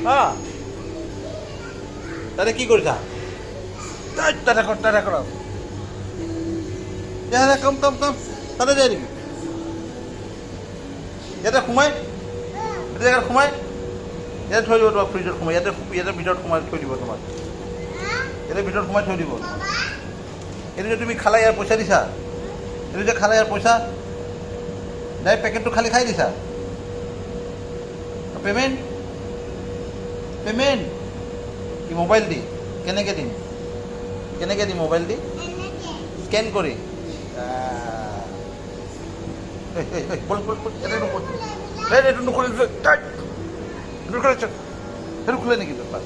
হা তাতে কি কৰিছা টাটা কৰা কম কম কম তাতে যায় নেকি ইয়াতে সোমাই এটা জেগাত সোমাই ইয়াতে থৈ দিব তোমাক ফ্ৰিজত সোমাই ইয়াতে ভিতৰত সোমাই থৈ দিব তোমাক ইয়াতে ভিতৰত সোমাই থৈ দিব এইটো যে তুমি খালা ইয়াৰ পইচা দিছা এইটো যে খালা ইয়াৰ পইচা নাই পেকেটটো খালি খাই দিছা পেমেণ্ট পেমেণ্ট কি মোবাইল দি কেনেকৈ দিম মোবাইল দি স্কেন কৰি এইটো নোখোলে সেইটো খোলে নেকি বেপাৰ